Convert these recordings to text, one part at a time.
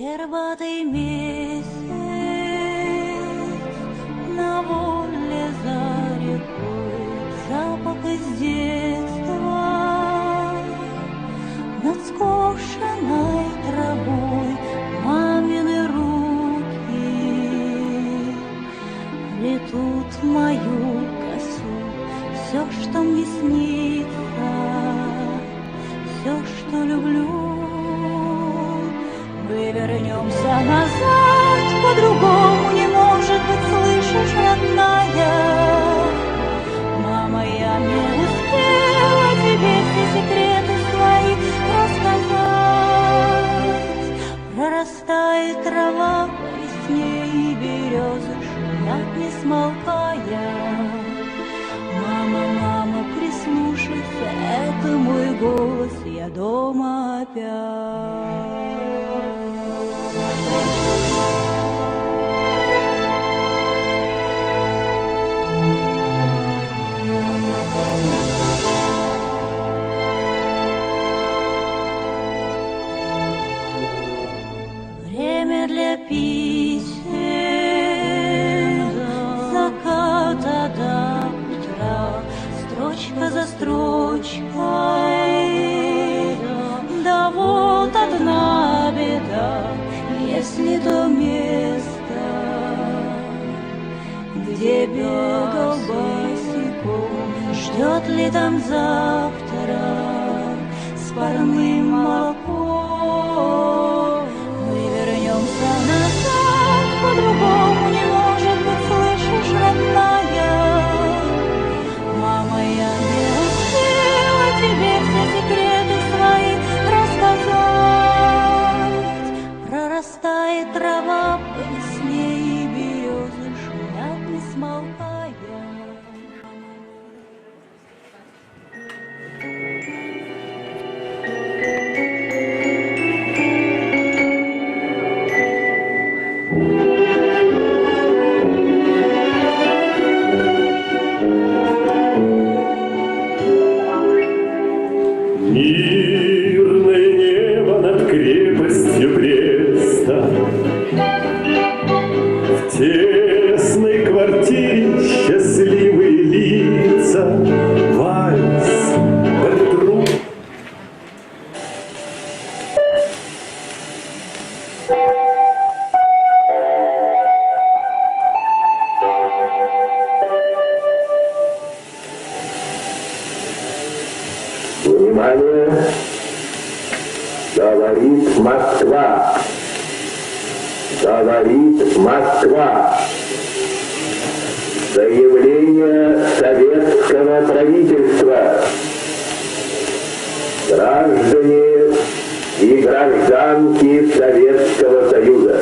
Щербатый месяц на воле за рекой, запах из детства над скошенной травой, мамины руки плетут в мою косу все, что мне снится, все, что люблю. Мы вернемся назад, по-другому не может быть, слышишь, родная? Мама, я не успела тебе все секреты свои рассказать. Прорастает трава по весне, и березы шумят, не смолкая. Мама, мама, прислушайся, это мой голос, я дома опять. Время для писем, заката до утра, строчка за строчкой, да вот одна беда, если то место, где бегал босиком, ждет ли там завтра с парным молоком. Мы вернемся назад, по-другому не может быть, слышишь, родная? Мама, я не успела тебе все секреты свои рассказать. Прорастает трава по весне, и березы шумят, не смолкая. Мирное небо над крепостью Бреста, в тесной квартире счастливые лица, вальс, ветру. Внимание! Говорит Москва! Говорит Москва! Заявление советского правительства. Граждане и гражданки Советского Союза.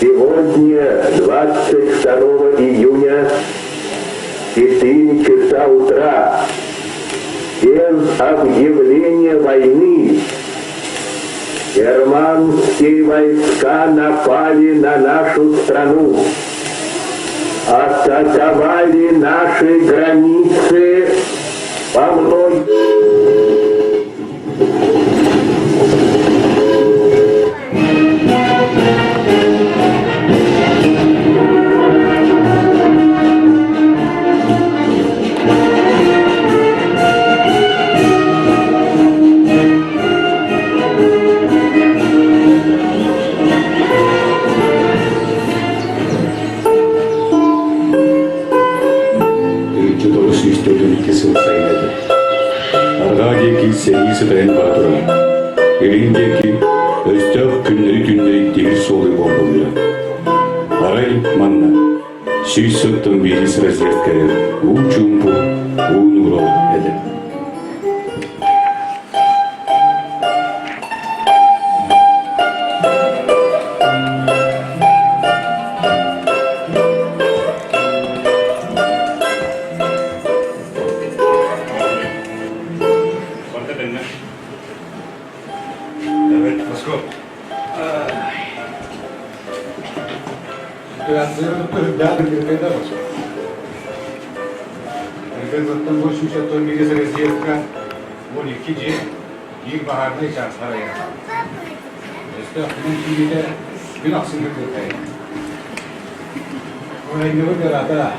Сегодня, 22 июня, 4 часа утра, без объявления войны германские войска напали на нашу страну, атаковали наши границы по многим. Сені сыдайын батырым. Еліндеки өстөк күннері түндей демир солы болбылды. Арай манна, сүйсөттің белис разведкары, у-чумпу, у-нуро еді. Östüğünün şimdi de gün aksını kırpayım. Orayı ne kadar da.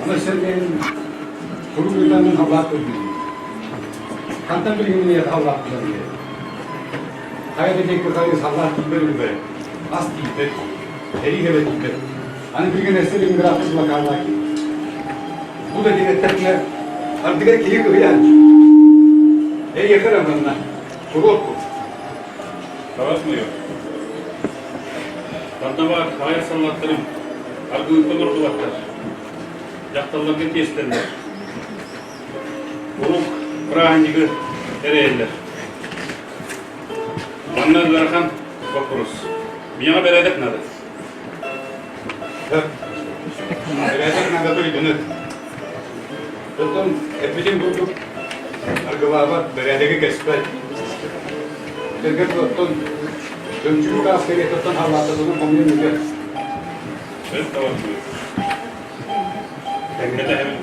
Ama sen benim kuru güllerden havlat koydun. Kantan bilgimini ya havlat koydun. Hayata tek kayız havlat koydun be. As değil be. Eri gibi değil be. Hani bir gün eserim grafisle kalmak. Bu da diye tekne. Artık keyif kıyan. Yakarım onunla. Kuru ot bu. Kapatmıyor. Tantava kaya sanatlarım. Argumenton orduvatlar. Yaktallarga testlerler. Uruk, Prahancıgı ereyeller. Manna Darhan Bakurus. Biyana beredek nadı. Beredek nadı da gidinir. Tutun, hepimizin bulduk. Argıvaba beredeki kesper. Çünkü tutun, tümçülük askeri tutun havlatta tutun komünün müdür. Evet, kapatmıyor. Teknede hemen.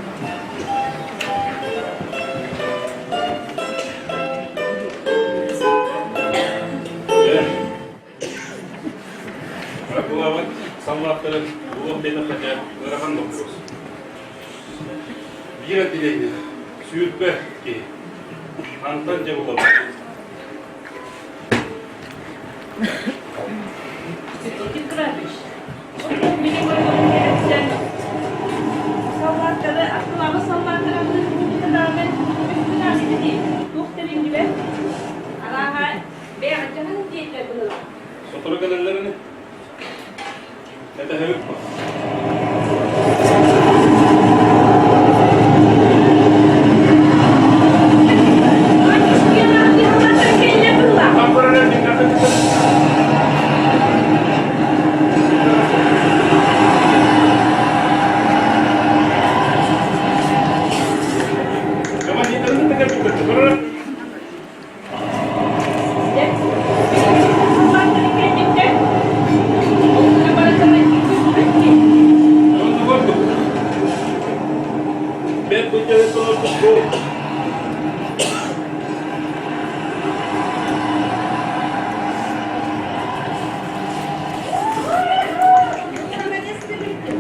Arguvaba sallatları Uğur Bedaklıca Darhan Bakurus. Bir dileydi. Süyütbe ki. Antan cevabı. Sallatları, aklıma sallatları bir tane üstüne aslında değil. Muhtemelen gibi. Allah'a beğeneceğiniz diyetler bunu. Sotura kadarlarını ne de hevip var. Kampara'nın dikkatini Kamu ini terus tekan juga, benar? Jangan lupa. Ben bu telefonu tutup.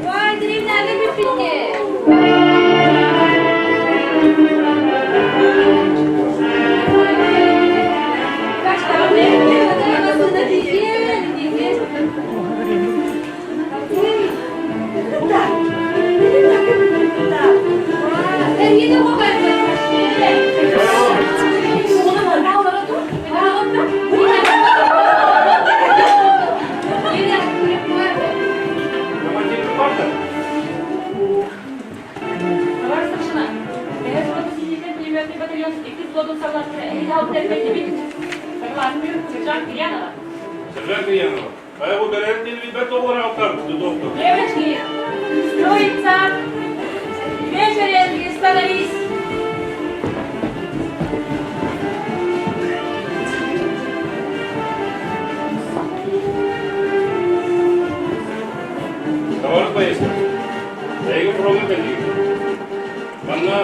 Vay dilimlerle bir fikir. Kaç tane? Arabasında diyeceğim. Ben yine o kadar. Kamu ini terpaksa. Sebenarnya yang kayak bu beren ini bir betul orang akar bu doktor. Девочки, строится. Вечером становись. Kawan bayis. Ege problem belli. Bana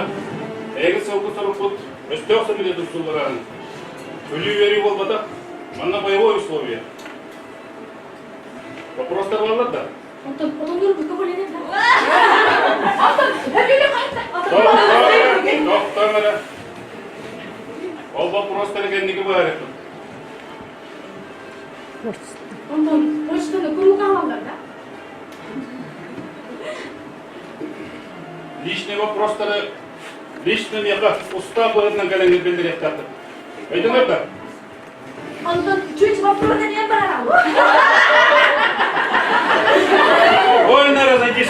ege soğuk soruput. Östök samile dursulların. Ölü veri olmadı. Bana boyama условия. Вопростар var da. Потом дурку кабулene. Doktor mana? Ol вопростар kendiki var. Ondan почтаны куру kalmalar da. Лишний вопростары лишний яка уста boyundan gelenler bildirek tartı. Öyle mi? Ondan чуть вопросы не брал. Ой, народ, иди.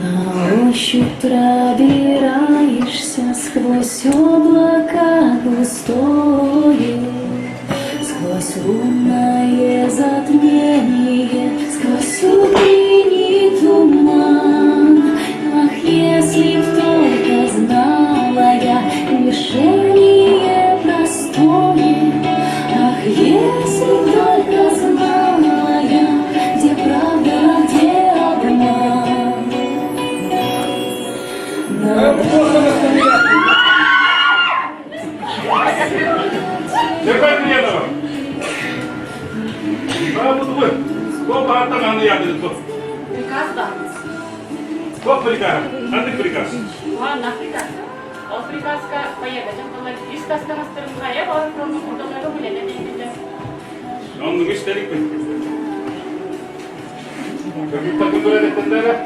На ощупь пробираешься сквозь облака густое, сквозь лунное затмение, сквозь утренний туман. Ах, если б только знала я решение простое, ах, onu yardım et. Prikaz da. Kok prikaz. Hangi prikaz? Wah, nak prikaz. Kalau prikaz ka payah aja. Kalau istas ka masterin kaya, baru promo motornya boleh ada. Onun istedik mi? Takım böyle ettiler.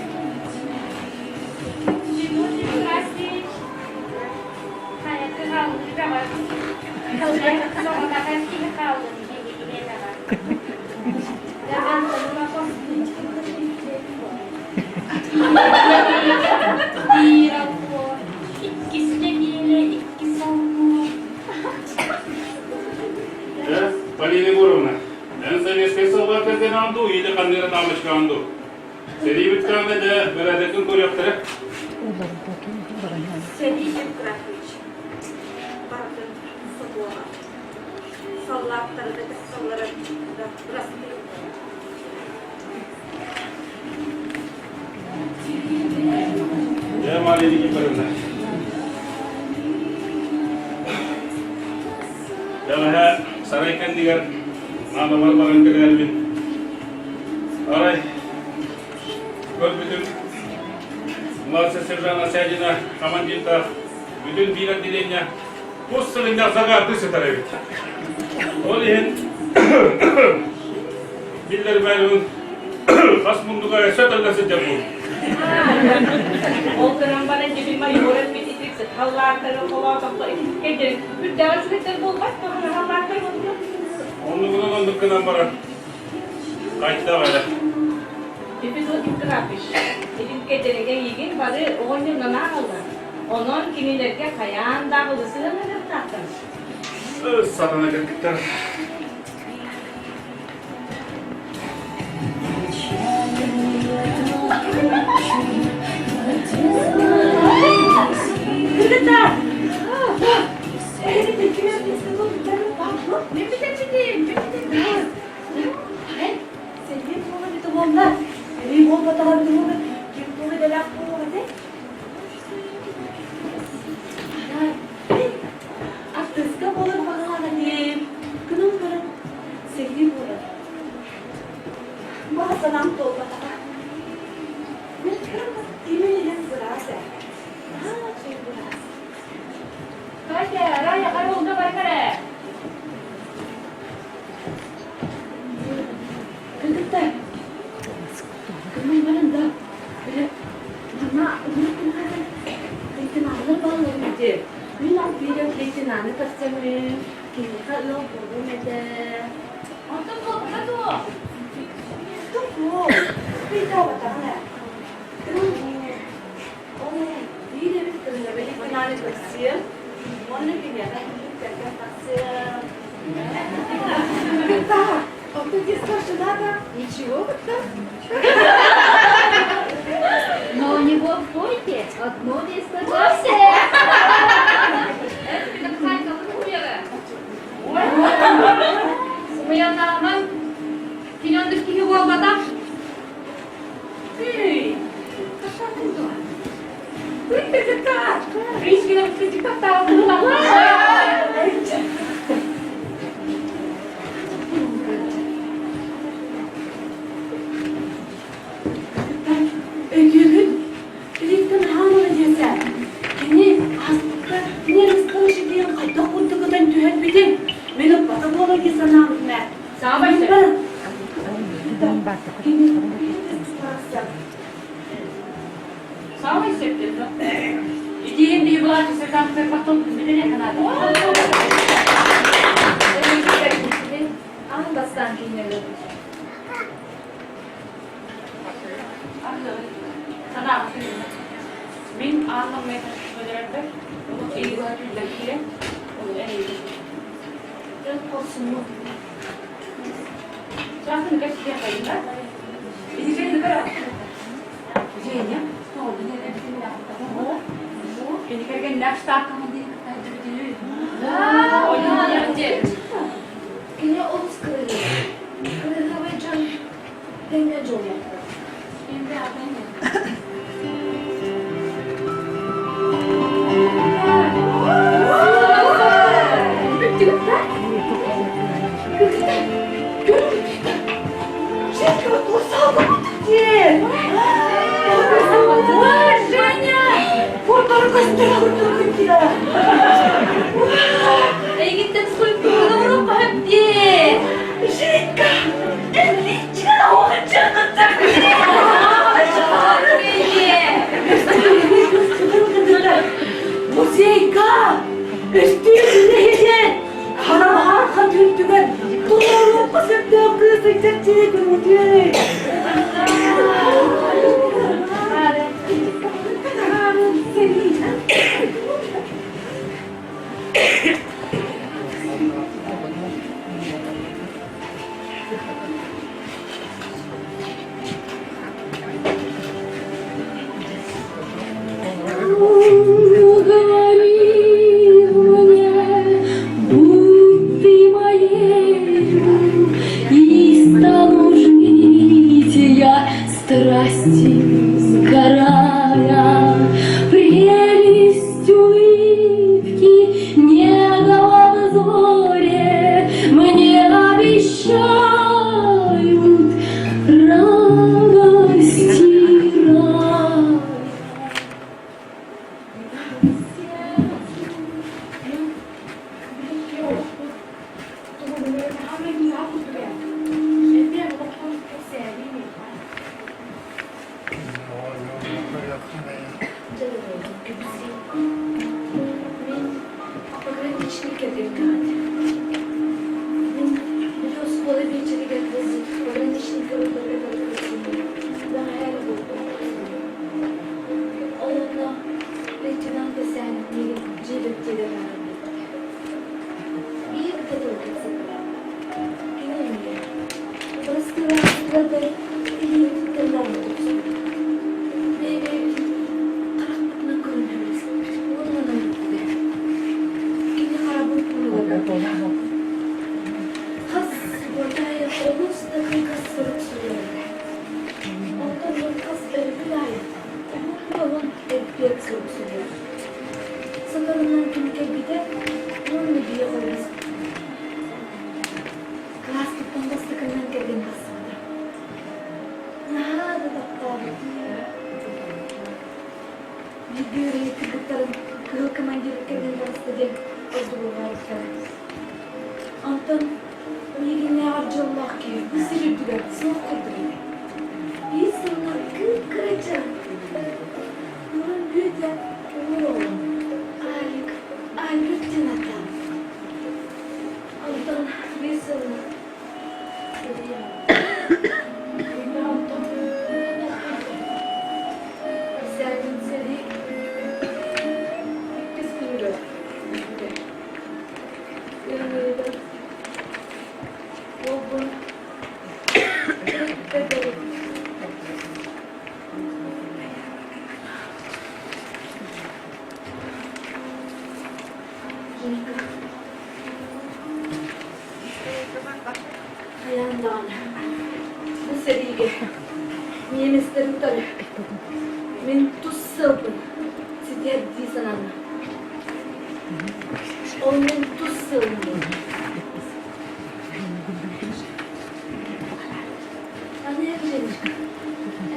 Palini guruna. En sen spesal olarak da nandu, iyi de kandıra tamış kandu. Seri bitkan de beredetin koruyaktır. Сергей Евграфович, bakın sabıha, sallatları da sallara da rastlayın. Ya malini gibilerine. Ya lah saraykan digar, nama barang kenal bin. Aray, kau bütün Masa Serjana Sajina, Kamandinta, bütün bilat dilenya, pus selindak zagar tu setara. Oleh Biller bayrun, pas munduga setel sejak pun. Oltaran bana gibi mayoret bitirik hallar tarafı falan kapı. Kedi, bir devletler bulmak sonra hallar tarafı. Onu kenal baran. Kaçta var? Itu ikrapis. Jadi kedelenge yigin pada ohnya nana alda. Onon kinilerge kayan da hızlı ne tattan. Sarana kita. Kırıklar. Raya kalau udah balik ada. Kırıklar. Kırmayı bana da. Böyle ama unutmadan. Kayıtınanı bağlamaydı. Bilang video kayıtınanı kaçırmayın. Kini kalau bodoh ada. Antum kok tuh? Tuh. Kita batangnya. Oleh, dia lebih kerja banyak kenal kecil. Mana kini ada kerja kecil. Kita, waktu dia sudah ничего как-то. Но у него в койке одно место для всех. Это как Uyanağımın kinyondaki gibi olmadan. Riz gibi bir kızı kapta. Ögün, birlikten hamile diyesen. Kini aslında neresi tanışıdığın kayda kurduğundan tühetmedin. Benim bana bola ki sana abime. Sağ başla. Kini, Sağ başla. İdeyim diye bulaştı sekan serpatın kızını ne kadar. Ambastan dinliyorum. Sana bakıyorum. Min anlamaya çalışmalarında onu iyi lagi onu en iyi. Ben korsumu. Jangan kasih dia kayaknya. Ini kan negara. Jadinya, oh ini ada di sini dah. Ini kan next start kamu di sini. Oh ini aja. Kini old school. Kırıklar ve can dengeci oluyor. Şimdi apa ini? Kırıklar. Görün. Şey kırıklar sağ olun. Orkestra otururken. Egittim skulpturu vurup hadi. Жидко! Отлично! Очень так! Музейка! Üstüne Karabahar katültügen doğru kasıpta kızı çekti. Говори мне, будь ты моей, и стану жить я страсти сгорая, прелесть улыбки, нега в взоре мне обещают радость и рай. Пограничники летать. Видео школы вечером возить. Пограничники Onunla lütfen de sen cebepte de verdi. Bir de dokuz. Güvenli. Burası rahatsızladı. İyi tutarlar olsun. Ve karanlıkla görünürüz. Onunla öldü. Yine karanlık bulundu. Kas buradaya olursa da kasırık sürüyordu. Ondan kasları gülaydı. Onun hep soruyor. Sanırım kimke bir de onun bir yolumuz. Klasik bombastıkından geldim aslında. Nahada da bir görevi tıkıtlarım kıl komandiri geldim aslında oldu bu varlıkları. Ondan yine harcallah ki bir sürü durak soğuk kurdurayım. Bir sonra kıracağım. Güzel, oğlum. Ay lütfen atam. Ondan bir sonra Sergin seni kız kuyruğu. Oğlum. Hayandan bu serigi Niemeslerin tabi min tussılpın sider disanan o min tussılpın anlayabilirim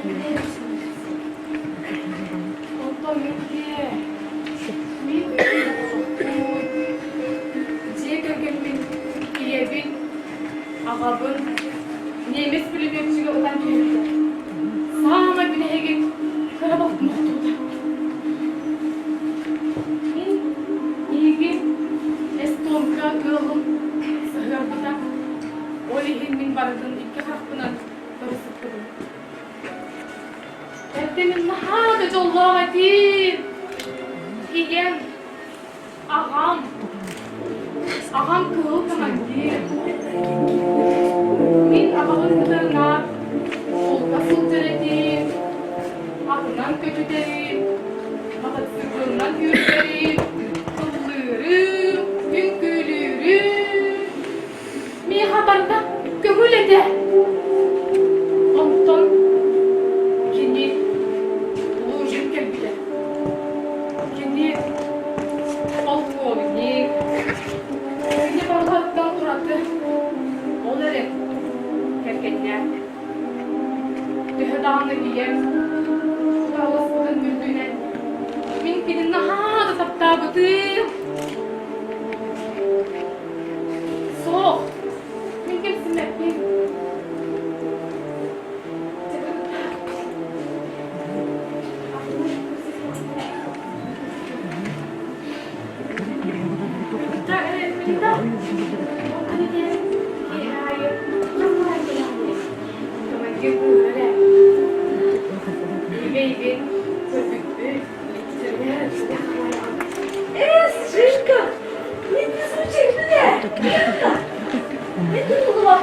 anlayabilirim ondan yürüye min Cegagın iyebin ağabın Nemes bilimekçiga odan tüyüldü. Sağma bile hegin karabak muhtuda. Min iyegin estonka gılım sahırdıda olihin min baradın iki harfından barısıp kırın. Erdemin nahada jollağa değil. Igen ağam kıl komandir. Min ağamın kılarına olga sultanettim. Adından kötüderim. Matatsızlığından yürüterim. Kıllırım, ünkülürüm. Mi habarda kömül ede. Ondan kendi uğurcuk gelbide. Kendi alkolik. Kendi barkattan kurattı. Onları herketler. Dühedağını giyer. Kulağlasının Batıyım. Soğuk. Ben kimsin ben? Стрижка! Не случайно! Не думала!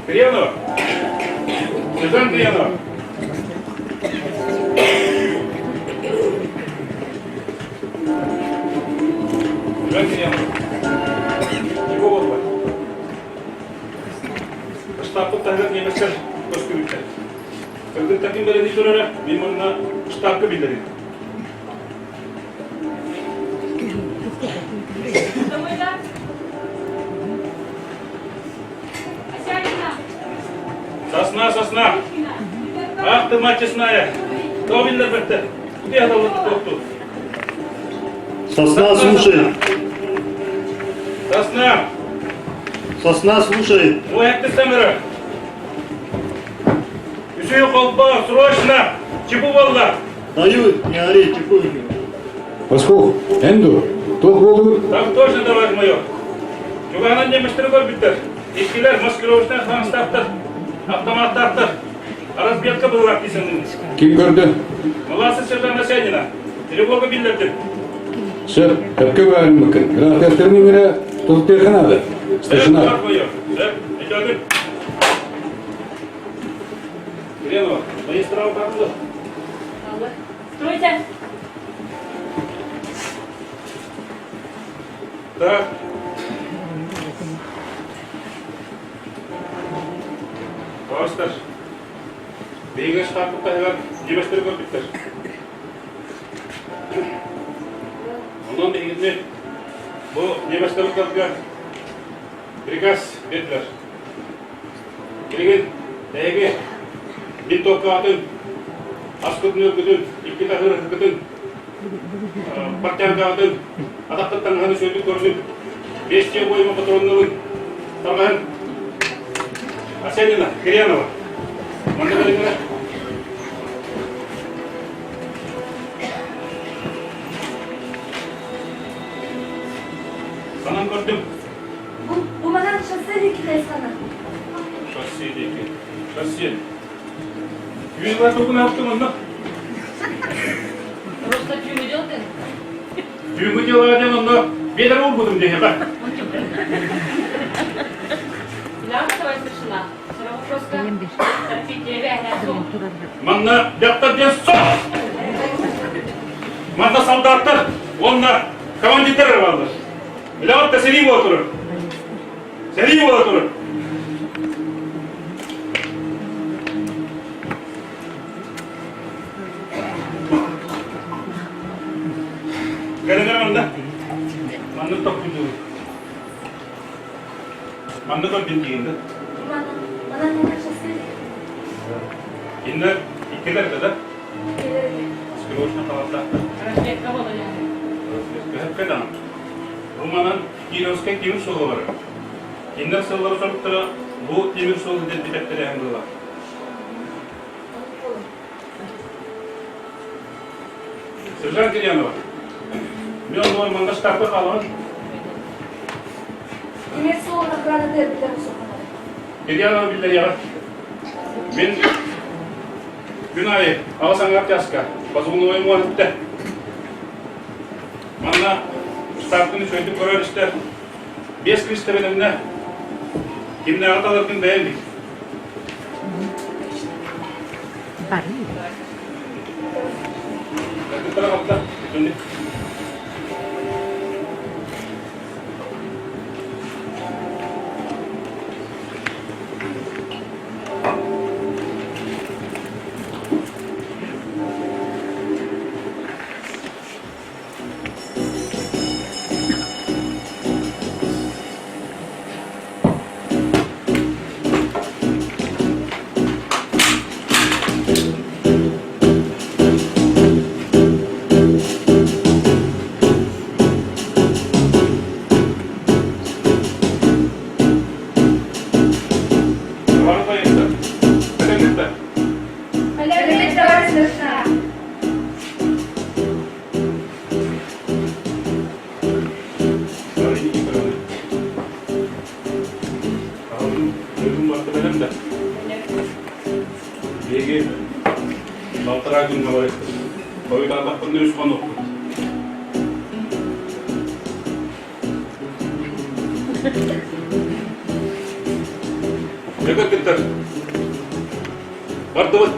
Криянова! Сержант Криянова! Сержант Криянова! Чего вот вы? Штаб тағдыр неместер көскіліктер. Кілдің тәкін бәрін тұрары, мен мұнына штабқа білдірейін. Сосна! Ах ты, мать честная! Кто винна бәрді? Где адалықты тоқту? Сосна, слушай. Сосна, слушай. Ну, як ты самара? Еще колба, срочно! Чебу валла! Даю, не ори, тихонько. Пасков, Энду, тоқ болды. Так точно, товарищ майор. Чуғанан немістері көрбіттер. Ескілер маскировочтан ханстаптыр. Автоматтаптыр. Разбедка бұлғақ дейсіңіз. Ким көрді? Муласы сержант Асянина. Тревога билдірді. Сэр, әпке бәрін мүмкін. Графтертерінің мені тұлып терханады. Старшина. Товарищ майор. Идем. Криянова, магистрал тағылды. Стройте! Так. Товарищlar, бейге штабтық тағылар неместері көрдіктер. Онан бейгіне бұл неместері көрдігі приказ берділер. Келген әйге мен топқа атын, аскөтін өргітін, иккет ақыр өргітін, партиянға атын, адақтық таңғаны сөйді көрініп, 5 тен бойыма патронлығын тарғайын. Асянина, Криянова. Маңда беріңдер. Санан көрдім. Bu bana şahsiyet sana. Şahsiye değil ki. Şahsiye. 100 var dokun yaptım onunla. Просто тюрьму делал ты? Düğümü diyorlar onunla. Beder olmadım diye bak. Bilang savaşmışına. Sıra vопроска. Terpidye ve ehliyatım. Manna yapta diye sok. Manna soldatlar. Onlar komanditler varlar. Bilavat da seni bu oturur. Seni bu oturur. Gara-gara Manna. Manna topluyor. Manna da bildiğinde. Bana ne yapacağız? İnler ikiler kadar. Gelelim. Skroşna tavalda. Respekt kapalı yani. Hep kadar. Rumanan Kirovskaya Timur Solu var. İnler sılları sorup da bu Timur Solu dedikleri hem var. Sırlar geliyor var. Bir on ormanda startta kalan. Yine sonra kadar da bir tane sokak. Geliyor billahi ya. Ben günahı avasan yapacağızka. Bazı oyun var bitti. Manna startını söyledik korar işte. 5 Kriste benimle. Kimle atalarken beğendik. Bir tarafa atla. Şimdi. Var da yeter. Neden yeter? Alemin savaşmışına. Var iyi gibi öyle. Ağabeyim, ölüm vakti benim de. BG Baltıra gününe var. Koyularda fındır üstüne oktu. Ne kadar var da var.